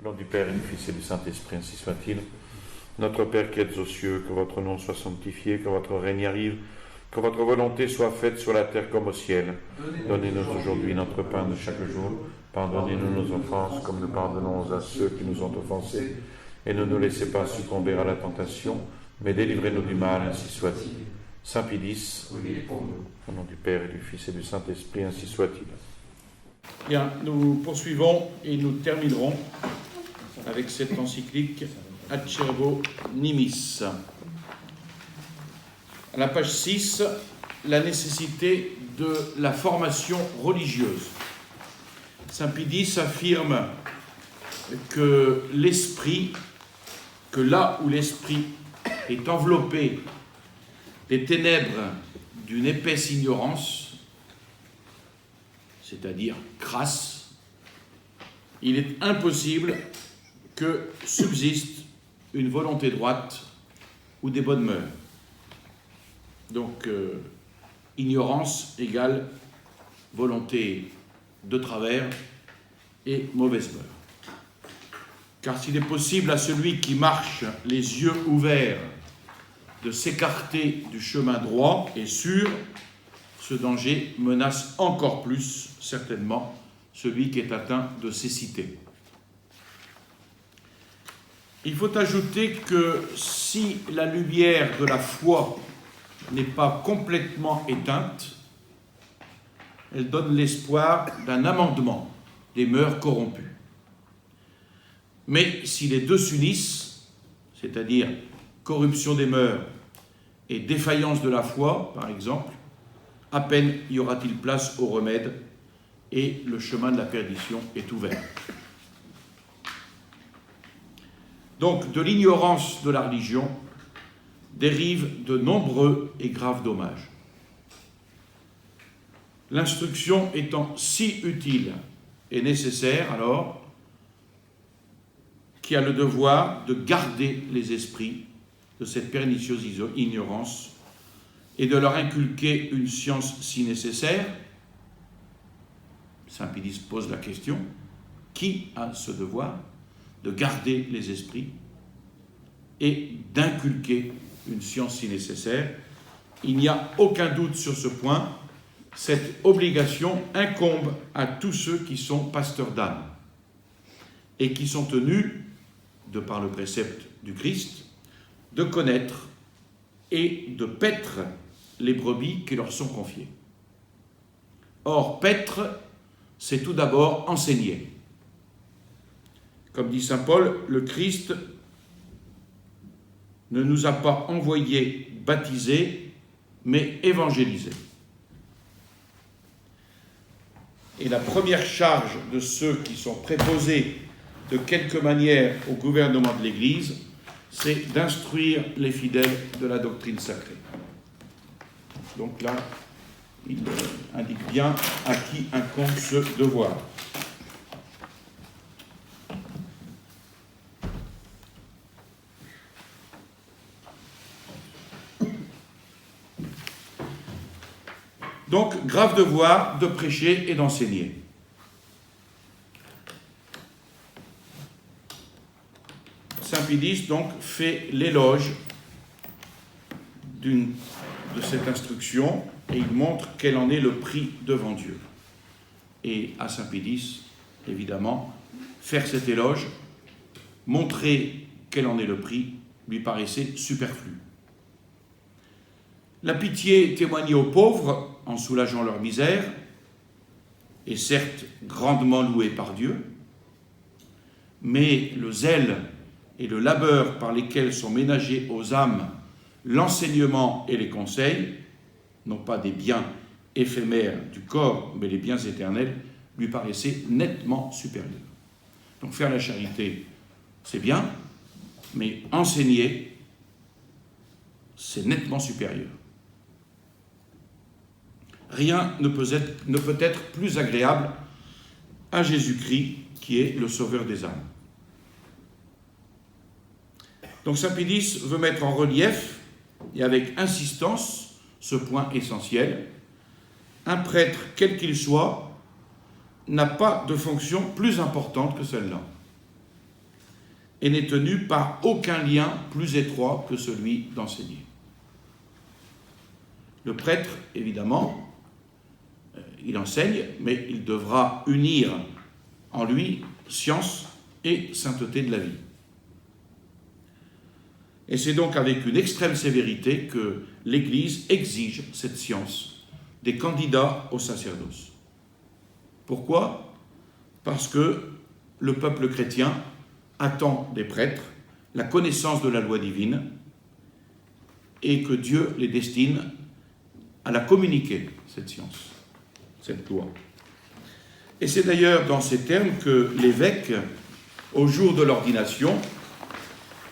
Au nom du Père et du Fils et du Saint-Esprit, ainsi soit-il. Notre Père qui êtes aux cieux, que votre nom soit sanctifié, que votre règne arrive, que votre volonté soit faite sur la terre comme au ciel. Donnez-nous aujourd'hui notre pain de chaque jour. Pardonnez-nous nos offenses, comme nous pardonnons à ceux qui nous ont offensés. Et ne nous laissez pas succomber à la tentation, mais délivrez-nous du mal, ainsi soit-il. Saint Pie X, au nom du Père et du Fils et du Saint-Esprit, ainsi soit-il. Bien, nous poursuivons et nous terminerons avec cette encyclique Acerbo Nimis. À la page 6, la nécessité de la formation religieuse. Saint Pie X affirme que l'esprit, que là où l'esprit est enveloppé des ténèbres d'une épaisse ignorance, c'est-à-dire crasse, il est impossible que subsiste une volonté droite ou des bonnes mœurs. Donc, ignorance égale volonté de travers et mauvaise mœurs. Car s'il est possible à celui qui marche les yeux ouverts de s'écarter du chemin droit et sûr, ce danger menace encore plus, certainement, celui qui est atteint de cécité. Il faut ajouter que si la lumière de la foi n'est pas complètement éteinte, elle donne l'espoir d'un amendement des mœurs corrompues. Mais si les deux s'unissent, c'est-à-dire corruption des mœurs et défaillance de la foi, par exemple, à peine y aura-t-il place au remède et le chemin de la perdition est ouvert. Donc, de l'ignorance de la religion dérivent de nombreux et graves dommages. L'instruction étant si utile et nécessaire, alors, qui a le devoir de garder les esprits de cette pernicieuse ignorance et de leur inculquer une science si nécessaire. Saint Pie X pose la question, qui a ce devoir de garder les esprits et d'inculquer une science si nécessaire? Il n'y a aucun doute sur ce point, cette obligation incombe à tous ceux qui sont pasteurs d'âme et qui sont tenus, de par le précepte du Christ, de connaître et de paître les brebis qui leur sont confiées. Or, paître, c'est tout d'abord enseigner. Comme dit saint Paul, le Christ ne nous a pas envoyés baptisés, mais évangélisés. Et la première charge de ceux qui sont préposés de quelque manière au gouvernement de l'Église, c'est d'instruire les fidèles de la doctrine sacrée. Donc là, il indique bien à qui incombe ce devoir. Donc, grave devoir de prêcher et d'enseigner. Saint Pie X, donc, fait l'éloge de cette instruction et il montre quel en est le prix devant Dieu. Et à Saint Pie X, évidemment, faire cet éloge, montrer quel en est le prix, lui paraissait superflu. La pitié témoignée aux pauvres en soulageant leur misère est certes grandement louée par Dieu, mais le zèle et le labeur par lesquels sont ménagés aux âmes l'enseignement et les conseils, non pas des biens éphémères du corps, mais les biens éternels, lui paraissaient nettement supérieurs. Donc faire la charité, c'est bien, mais enseigner, c'est nettement supérieur. Rien ne peut être plus agréable à Jésus-Christ, qui est le sauveur des âmes. Donc Saint Pie X veut mettre en relief, et avec insistance, ce point essentiel. Un prêtre, quel qu'il soit, n'a pas de fonction plus importante que celle-là. et n'est tenu par aucun lien plus étroit que celui d'enseigner. Le prêtre, évidemment, il enseigne, mais il devra unir en lui science et sainteté de la vie. Et c'est donc avec une extrême sévérité que l'Église exige cette science des candidats au sacerdoce. Pourquoi ? Parce que le peuple chrétien attend des prêtres la connaissance de la loi divine et que Dieu les destine à la communiquer, cette science, cette loi. Et c'est d'ailleurs dans ces termes que l'évêque, au jour de l'ordination,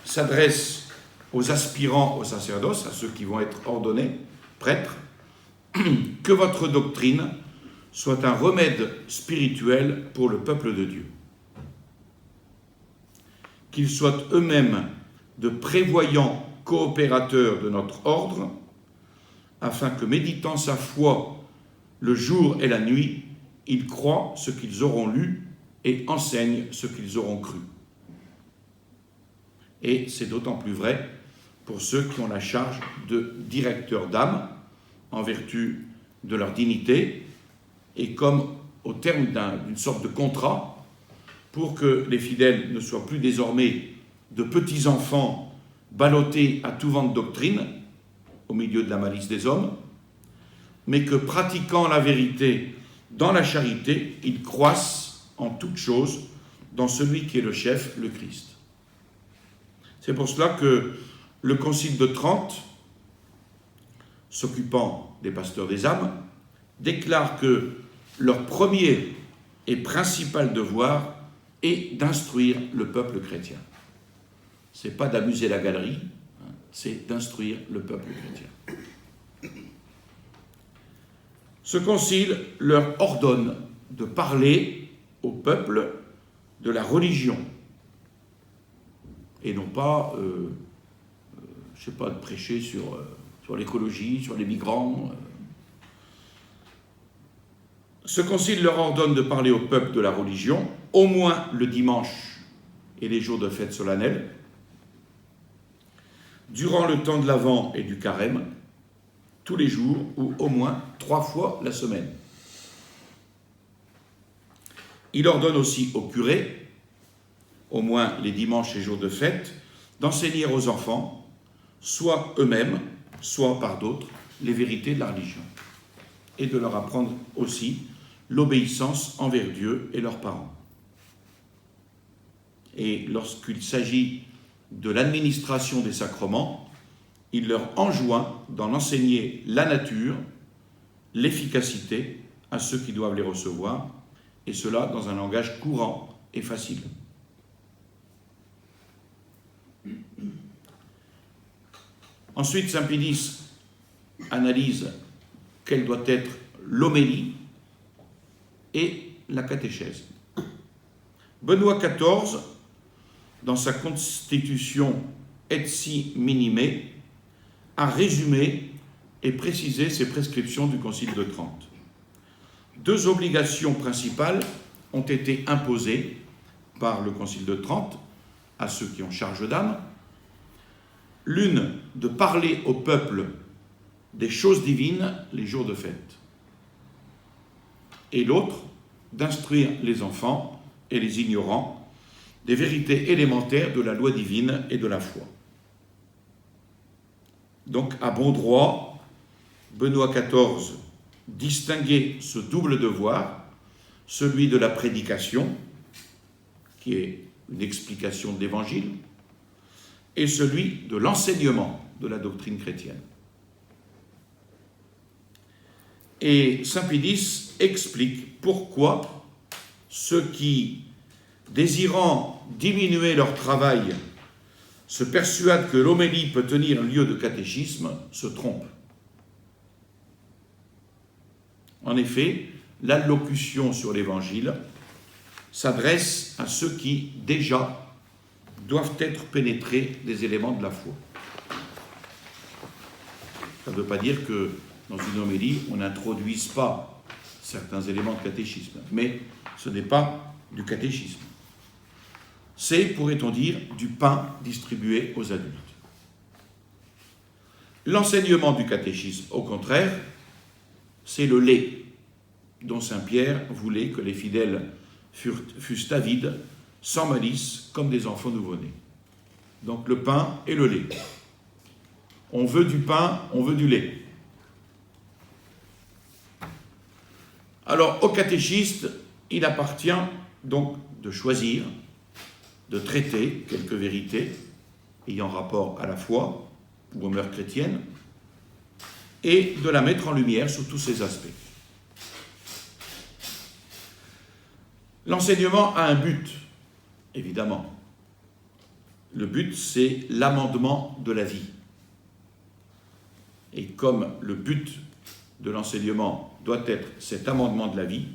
s'adresse aux aspirants au sacerdoce, à ceux qui vont être ordonnés prêtres, que votre doctrine soit un remède spirituel pour le peuple de Dieu. Qu'ils soient eux-mêmes de prévoyants coopérateurs de notre ordre, afin que, méditant sa foi le jour et la nuit, ils croient ce qu'ils auront lu et enseignent ce qu'ils auront cru. Et c'est d'autant plus vrai pour ceux qui ont la charge de directeurs d'âme, en vertu de leur dignité, et comme au terme d'une sorte de contrat, pour que les fidèles ne soient plus désormais de petits enfants ballottés à tout vent de doctrine, au milieu de la malice des hommes, mais que, pratiquant la vérité dans la charité, ils croissent en toutes choses dans celui qui est le chef, le Christ. C'est pour cela que le Concile de Trente, s'occupant des pasteurs des âmes, déclare que leur premier et principal devoir est d'instruire le peuple chrétien. Ce n'est pas d'amuser la galerie, c'est d'instruire le peuple chrétien. Ce concile leur ordonne de parler au peuple de la religion et non pas, de prêcher sur l'écologie, sur les migrants. Ce concile leur ordonne de parler au peuple de la religion, au moins le dimanche et les jours de fête solennelle, durant le temps de l'Avent et du Carême, tous les jours ou au moins 3 fois la semaine. Il ordonne aussi aux curés, au moins les dimanches et jours de fête, d'enseigner aux enfants, soit eux-mêmes, soit par d'autres, les vérités de la religion, et de leur apprendre aussi l'obéissance envers Dieu et leurs parents. Et lorsqu'il s'agit de l'administration des sacrements, il leur enjoint d'en enseigner la nature, l'efficacité à ceux qui doivent les recevoir, et cela dans un langage courant et facile. Ensuite, saint Pédis analyse quelle doit être l'homélie et la catéchèse. Benoît XIV, dans sa constitution Etsi Minime, a résumé et précisé ces prescriptions du Concile de Trente. 2 obligations principales ont été imposées par le Concile de Trente à ceux qui ont charge d'âme. L'une, de parler au peuple des choses divines les jours de fête. Et l'autre, d'instruire les enfants et les ignorants des vérités élémentaires de la loi divine et de la foi. Donc, à bon droit, Benoît XIV distinguait ce double devoir, celui de la prédication, qui est une explication de l'Évangile, et celui de l'enseignement de la doctrine chrétienne. Et saint Pédis explique pourquoi ceux qui, désirant diminuer leur travail, se persuadent que l'homélie peut tenir lieu de catéchisme, se trompent. En effet, l'allocution sur l'Évangile s'adresse à ceux qui, déjà, doivent être pénétrés des éléments de la foi. Ça ne veut pas dire que dans une homélie, on n'introduise pas certains éléments de catéchisme, mais ce n'est pas du catéchisme. c'est, pourrait-on dire, du pain distribué aux adultes. L'enseignement du catéchisme, au contraire, c'est le lait dont saint Pierre voulait que les fidèles fussent avides, sans malice, comme des enfants nouveau-nés. Donc le pain et le lait. On veut du pain, on veut du lait. Alors, au catéchiste, il appartient donc de choisir, de traiter quelques vérités ayant rapport à la foi ou aux mœurs chrétiennes et de la mettre en lumière sous tous ses aspects. L'enseignement a un but, évidemment. Le but, c'est l'amendement de la vie. Et comme le but de l'enseignement doit être cet amendement de la vie,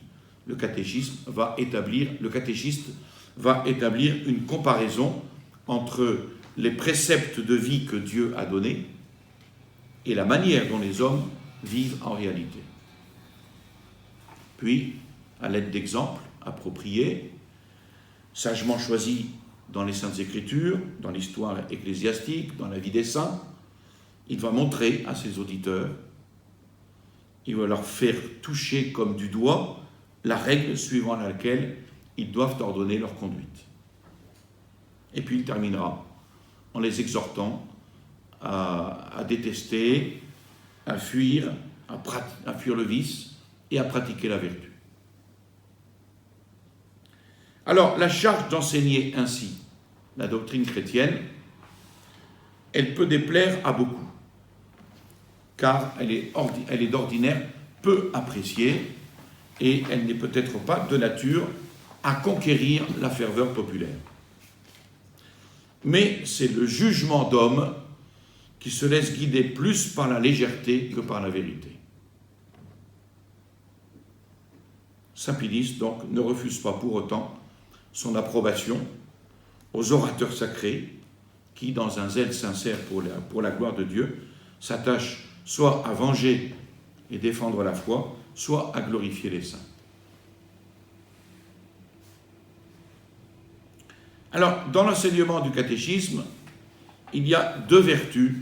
le catéchiste va établir une comparaison entre les préceptes de vie que Dieu a donnés et la manière dont les hommes vivent en réalité. Puis, à l'aide d'exemples appropriés, sagement choisis dans les Saintes Écritures, dans l'histoire ecclésiastique, dans la vie des saints, il va montrer à ses auditeurs, il va leur faire toucher comme du doigt la règle suivant laquelle ils doivent ordonner leur conduite. Et puis il terminera en les exhortant à détester, à fuir le vice et à pratiquer la vertu. Alors, la charge d'enseigner ainsi la doctrine chrétienne, elle peut déplaire à beaucoup, car elle est d'ordinaire peu appréciée et elle n'est peut-être pas de nature à conquérir la ferveur populaire. Mais c'est le jugement d'homme qui se laisse guider plus par la légèreté que par la vérité. Saint Pidis, donc, ne refuse pas pour autant son approbation aux orateurs sacrés qui, dans un zèle sincère pour la gloire de Dieu, s'attachent soit à venger et défendre la foi, soit à glorifier les saints. Alors, dans l'enseignement du catéchisme, il y a deux vertus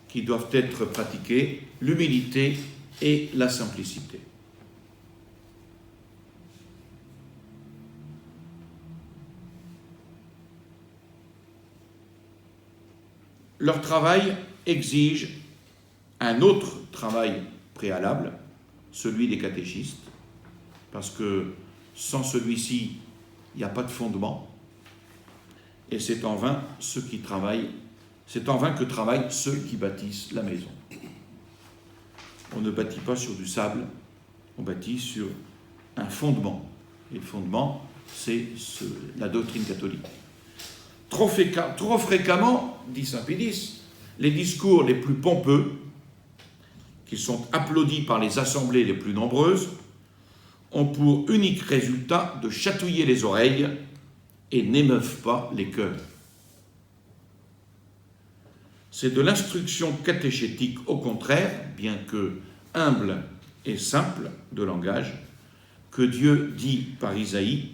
qui doivent être pratiquées, l'humilité et la simplicité. Leur travail exige un autre travail préalable, celui des catéchistes, parce que sans celui-ci, il n'y a pas de fondement, et c'est en vain que travaillent ceux qui bâtissent la maison. On ne bâtit pas sur du sable, on bâtit sur un fondement, et le fondement, c'est la doctrine catholique. Trop fréquemment, dit saint Pidis, les discours les plus pompeux, qui sont applaudis par les assemblées les plus nombreuses, ont pour unique résultat de chatouiller les oreilles et n'émeuvent pas les cœurs. C'est de l'instruction catéchétique, au contraire, bien que humble et simple de langage, que Dieu dit par Isaïe,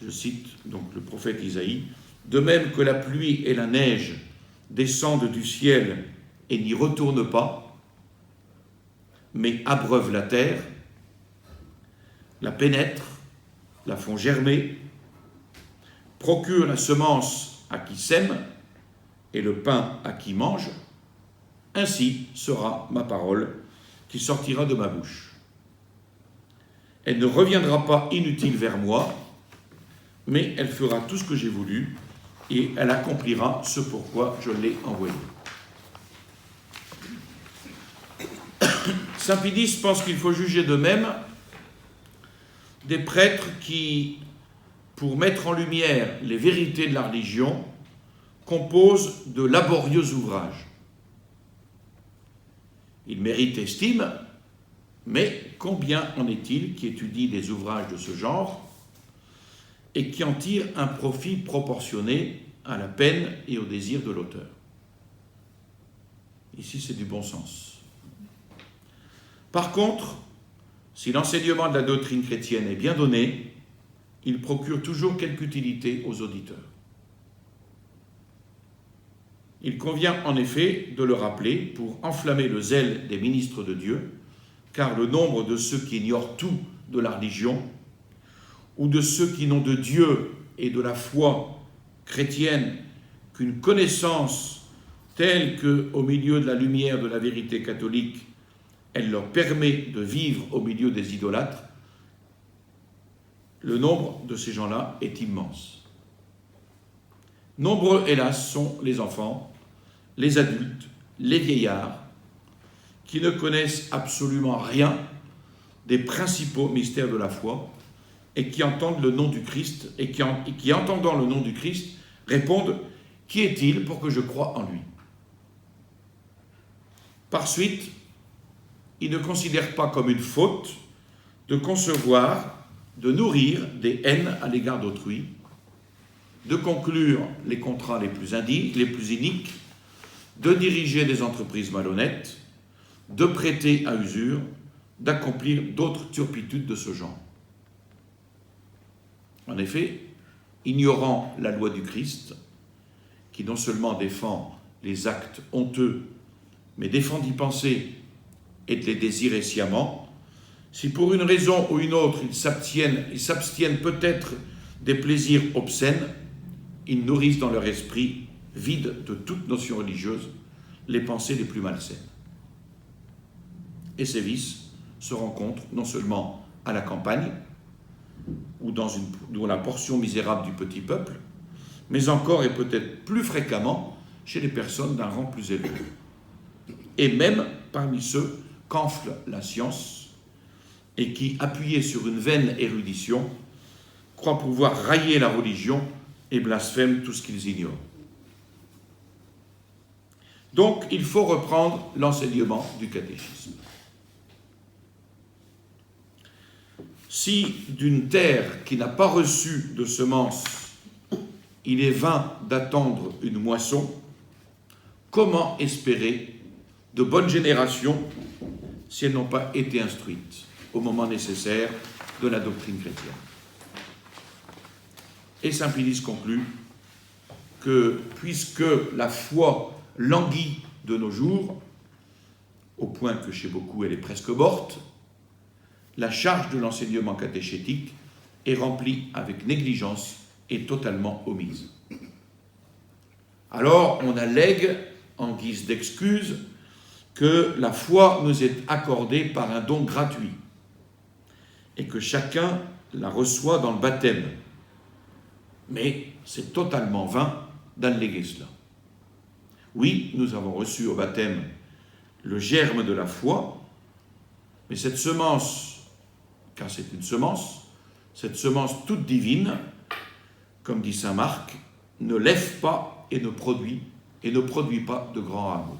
je cite donc le prophète Isaïe, « De même que la pluie et la neige descendent du ciel et n'y retournent pas, mais abreuvent la terre, la pénètrent, la font germer, procurent la semence à qui sème et le pain à qui mange, ainsi sera ma parole qui sortira de ma bouche. Elle ne reviendra pas inutile vers moi, mais elle fera tout ce que j'ai voulu et elle accomplira ce pourquoi je l'ai envoyée. » Saint Pidis pense qu'il faut juger de même des prêtres qui, pour mettre en lumière les vérités de la religion, composent de laborieux ouvrages. Ils méritent estime, mais combien en est-il qui étudient des ouvrages de ce genre et qui en tirent un profit proportionné à la peine et au désir de l'auteur? Ici, c'est du bon sens. Par contre, si l'enseignement de la doctrine chrétienne est bien donné, il procure toujours quelque utilité aux auditeurs. Il convient en effet de le rappeler pour enflammer le zèle des ministres de Dieu, car le nombre de ceux qui ignorent tout de la religion, ou de ceux qui n'ont de Dieu et de la foi chrétienne qu'une connaissance telle qu'au milieu de la lumière de la vérité catholique, elle leur permet de vivre au milieu des idolâtres, le nombre de ces gens-là est immense. Nombreux, hélas, sont les enfants, les adultes, les vieillards, qui ne connaissent absolument rien des principaux mystères de la foi et qui entendent le nom du Christ et qui entendant le nom du Christ, répondent « Qui est-il pour que je croie en lui ?» Par suite, ils ne considèrent pas comme une faute de concevoir, de nourrir des haines à l'égard d'autrui, de conclure les contrats les plus iniques, de diriger des entreprises malhonnêtes, de prêter à usure, d'accomplir d'autres turpitudes de ce genre. En effet, ignorant la loi du Christ, qui non seulement défend les actes honteux, mais défend d'y penser et de les désirer sciemment, si pour une raison ou une autre ils s'abstiennent peut-être des plaisirs obscènes, ils nourrissent dans leur esprit, vide de toute notion religieuse, les pensées les plus malsaines. Et ces vices se rencontrent non seulement à la campagne, ou dans la portion misérable du petit peuple, mais encore et peut-être plus fréquemment chez les personnes d'un rang plus élevé. Et même parmi ceux qu'enfle la science et qui, appuyés sur une vaine érudition, croient pouvoir railler la religion et blasphèment tout ce qu'ils ignorent. Donc, il faut reprendre l'enseignement du catéchisme. Si d'une terre qui n'a pas reçu de semences, il est vain d'attendre une moisson, comment espérer de bonnes générations si elles n'ont pas été instruites au moment nécessaire de la doctrine chrétienne? Et saint Pilice conclut que puisque la foi languit de nos jours, au point que chez beaucoup elle est presque morte, la charge de l'enseignement catéchétique est remplie avec négligence et totalement omise. Alors on allègue, en guise d'excuse, que la foi nous est accordée par un don gratuit et que chacun la reçoit dans le baptême. Mais c'est totalement vain d'alléguer cela. Oui, nous avons reçu au baptême le germe de la foi, mais cette semence, car c'est une semence, cette semence toute divine, comme dit saint Marc, ne lève pas et ne produit pas de grands rameaux.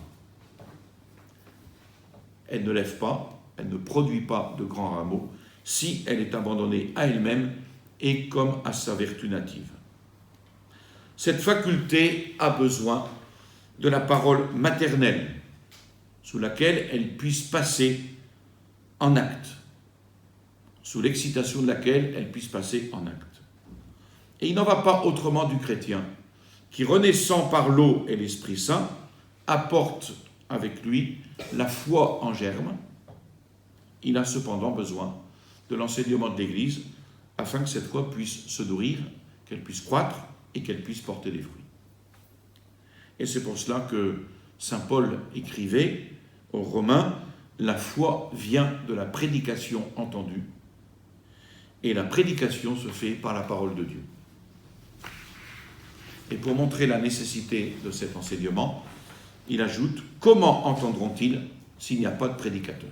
Elle ne lève pas, elle ne produit pas de grands rameaux si elle est abandonnée à elle-même et comme à sa vertu native. Cette faculté a besoin de la parole maternelle, sous laquelle elle puisse passer en acte, sous l'excitation de laquelle elle puisse passer en acte. Et il n'en va pas autrement du chrétien, qui, renaissant par l'eau et l'Esprit Saint, apporte avec lui la foi en germe. Il a cependant besoin de l'enseignement de l'Église afin que cette foi puisse se nourrir, qu'elle puisse croître et qu'elle puisse porter des fruits. Et c'est pour cela que saint Paul écrivait aux Romains « La foi vient de la prédication entendue, et la prédication se fait par la parole de Dieu. » Et pour montrer la nécessité de cet enseignement, il ajoute « Comment entendront-ils s'il n'y a pas de prédicateur ?»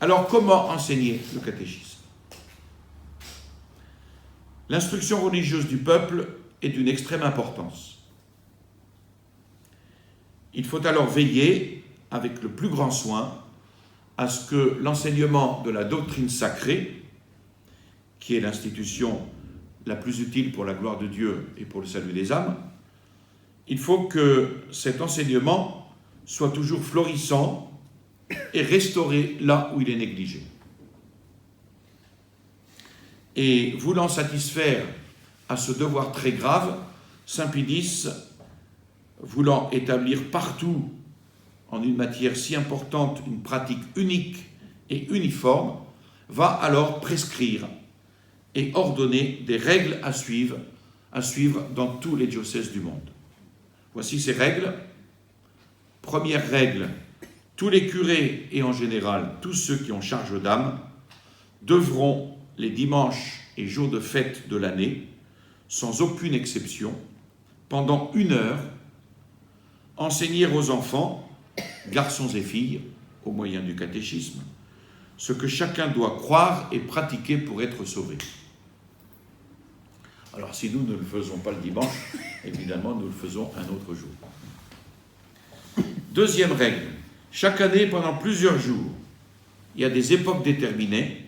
Alors, comment enseigner le catéchisme? L'instruction religieuse du peuple est d'une extrême importance. Il faut alors veiller, avec le plus grand soin, à ce que l'enseignement de la doctrine sacrée, qui est l'institution la plus utile pour la gloire de Dieu et pour le salut des âmes, il faut que cet enseignement soit toujours florissant et restauré là où il est négligé. Et voulant satisfaire à ce devoir très grave, saint Pie X, voulant établir partout, en une matière si importante, une pratique unique et uniforme, va alors prescrire et ordonner des règles à suivre dans tous les diocèses du monde. Voici ces règles. Première règle, tous les curés et en général tous ceux qui ont charge d'âme devront, les dimanches et jours de fête de l'année, sans aucune exception, pendant 1 heure, enseigner aux enfants, garçons et filles, au moyen du catéchisme, ce que chacun doit croire et pratiquer pour être sauvé. Alors si nous ne le faisons pas le dimanche, évidemment nous le faisons un autre jour. Deuxième règle, chaque année pendant plusieurs jours, il y a des époques déterminées,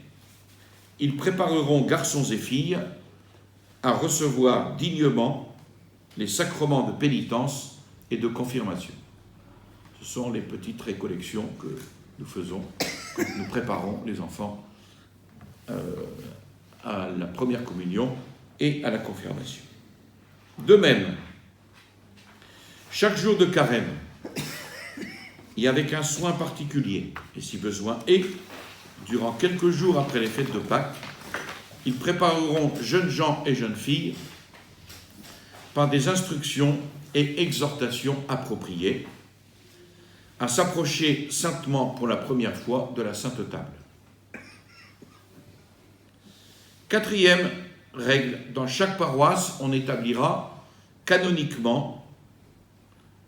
ils prépareront garçons et filles à recevoir dignement les sacrements de pénitence et de confirmation. Ce sont les petites récollections que nous faisons quand nous préparons les enfants à la première communion et à la confirmation. De même, chaque jour de carême, et avec un soin particulier, et si besoin, et durant quelques jours après les fêtes de Pâques, ils prépareront jeunes gens et jeunes filles par des instructions et exhortations appropriées à s'approcher saintement pour la première fois de la Sainte Table. Quatrième règle, dans chaque paroisse, on établira canoniquement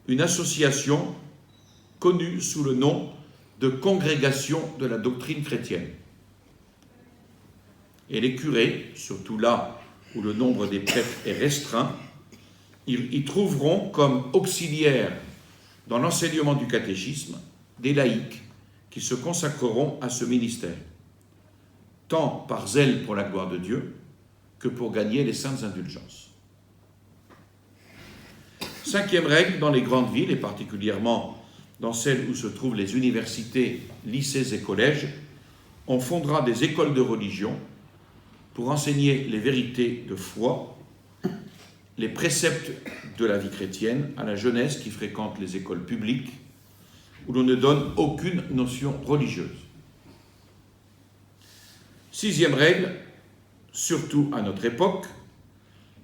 une association connue sous le nom de congrégation de la doctrine chrétienne. Et les curés, surtout là où le nombre des prêtres est restreint, ils y trouveront comme auxiliaires dans l'enseignement du catéchisme des laïcs qui se consacreront à ce ministère, tant par zèle pour la gloire de Dieu que pour gagner les saintes indulgences. Cinquième règle, dans les grandes villes, et particulièrement dans celles où se trouvent les universités, lycées et collèges, on fondera des écoles de religion pour enseigner les vérités de foi, les préceptes de la vie chrétienne à la jeunesse qui fréquente les écoles publiques, où l'on ne donne aucune notion religieuse. Sixième règle, surtout à notre époque,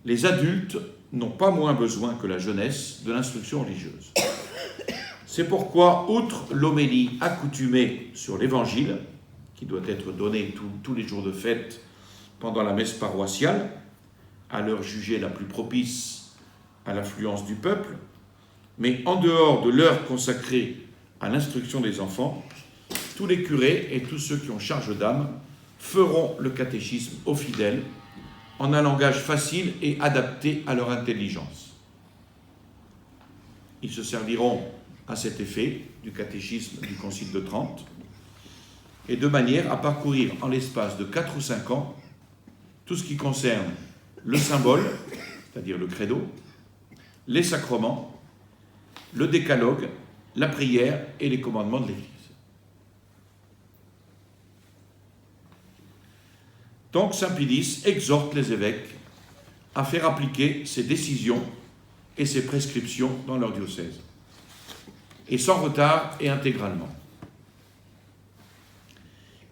les adultes n'ont pas moins besoin que la jeunesse de l'instruction religieuse. C'est pourquoi, outre l'homélie accoutumée sur l'Évangile, qui doit être donnée tous les jours de fête pendant la messe paroissiale, à l'heure jugée la plus propice à l'affluence du peuple, mais en dehors de l'heure consacrée à l'instruction des enfants, tous les curés et tous ceux qui ont charge d'âme feront le catéchisme aux fidèles en un langage facile et adapté à leur intelligence. Ils se serviront à cet effet du catéchisme du Concile de Trente, et de manière à parcourir en l'espace de 4 ou 5 ans tout ce qui concerne le symbole, c'est-à-dire le credo, les sacrements, le décalogue, la prière et les commandements de l'Église. Donc saint Pie X exhorte les évêques à faire appliquer ses décisions et ses prescriptions dans leur diocèse, et sans retard et intégralement.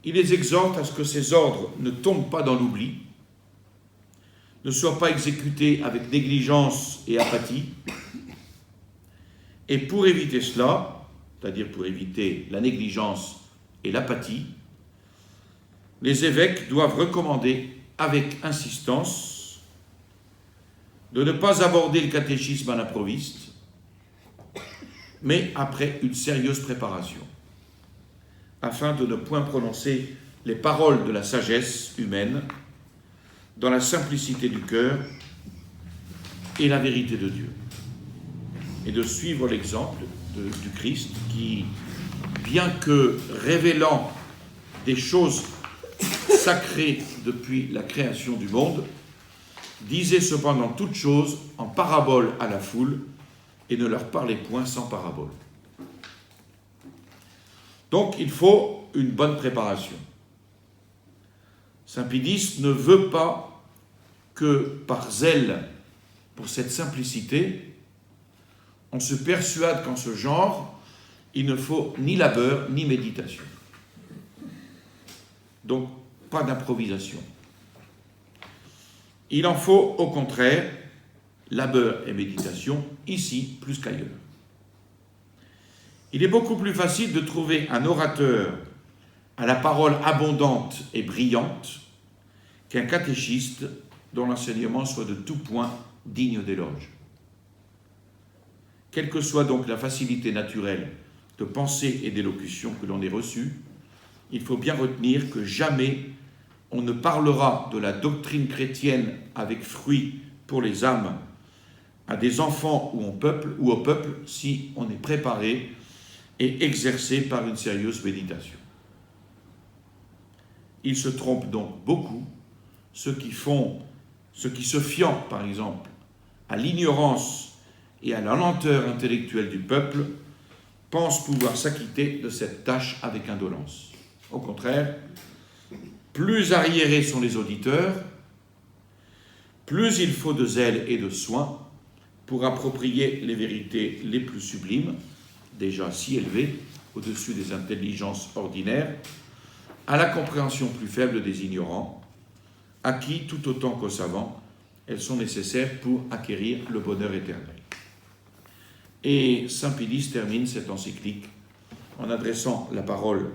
Il les exhorte à ce que ces ordres ne tombent pas dans l'oubli, ne soient pas exécutés avec négligence et apathie, et pour éviter cela, c'est-à-dire pour éviter la négligence et l'apathie, les évêques doivent recommander avec insistance de ne pas aborder le catéchisme à l'improviste, mais après une sérieuse préparation, afin de ne point prononcer les paroles de la sagesse humaine dans la simplicité du cœur et la vérité de Dieu, et de suivre l'exemple du Christ qui, bien que révélant des choses sacrées depuis la création du monde, disait cependant toutes choses en parabole à la foule et ne leur parlait point sans parabole. Donc il faut une bonne préparation. Saint Pédis ne veut pas que par zèle pour cette simplicité, on se persuade qu'en ce genre, il ne faut ni labeur ni méditation. Donc, pas d'improvisation. Il en faut, au contraire, labeur et méditation, ici plus qu'ailleurs. Il est beaucoup plus facile de trouver un orateur à la parole abondante et brillante qu'un catéchiste dont l'enseignement soit de tout point digne d'éloge. Quelle que soit donc la facilité naturelle de pensée et d'élocution que l'on ait reçue, il faut bien retenir que jamais on ne parlera de la doctrine chrétienne avec fruit pour les âmes à des enfants ou au peuple si on est préparé et exercé par une sérieuse méditation. Ils se trompent donc beaucoup, ceux qui se fiant, par exemple, à l'ignorance et à la lenteur intellectuelle du peuple, pensent pouvoir s'acquitter de cette tâche avec indolence. Au contraire, plus arriérés sont les auditeurs, plus il faut de zèle et de soin pour approprier les vérités les plus sublimes, déjà si élevées au-dessus des intelligences ordinaires, à la compréhension plus faible des ignorants, à qui, tout autant qu'aux savants, elles sont nécessaires pour acquérir le bonheur éternel. Et saint Pédis termine cette encyclique en adressant la parole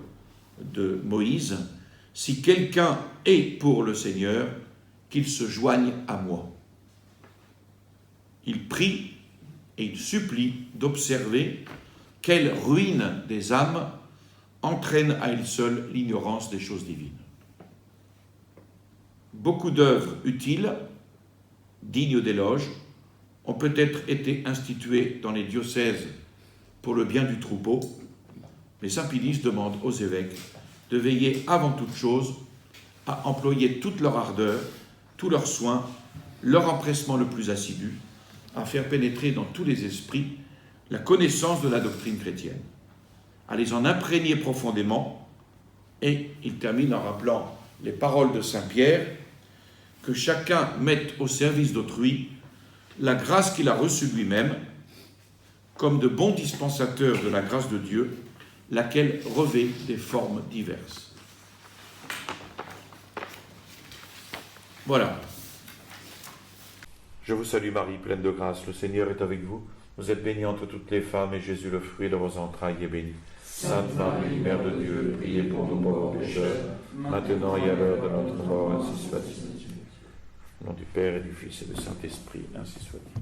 de Moïse: « Si quelqu'un est pour le Seigneur, qu'il se joigne à moi. » Il prie et il supplie d'observer quelle ruine des âmes entraîne à elle seule l'ignorance des choses divines. Beaucoup d'œuvres utiles, dignes d'éloge, ont peut-être été instituées dans les diocèses pour le bien du troupeau, mais saint Pédis demande aux évêques de veiller avant toute chose à employer toute leur ardeur, tous leurs soins, leur empressement le plus assidu, à faire pénétrer dans tous les esprits la connaissance de la doctrine chrétienne, à les en imprégner profondément, et il termine en rappelant les paroles de saint Pierre, que chacun mette au service d'autrui la grâce qu'il a reçue lui-même, comme de bons dispensateurs de la grâce de Dieu, laquelle revêt des formes diverses. Voilà. Je vous salue Marie, pleine de grâce, le Seigneur est avec vous. Vous êtes bénie entre toutes les femmes, et Jésus, le fruit de vos entrailles, est béni. Sainte Marie, Mère de Dieu, priez pour nous pauvres pécheurs, maintenant et à l'heure de notre mort, ainsi soit-il. Au nom du Père et du Fils et du Saint-Esprit, ainsi soit-il.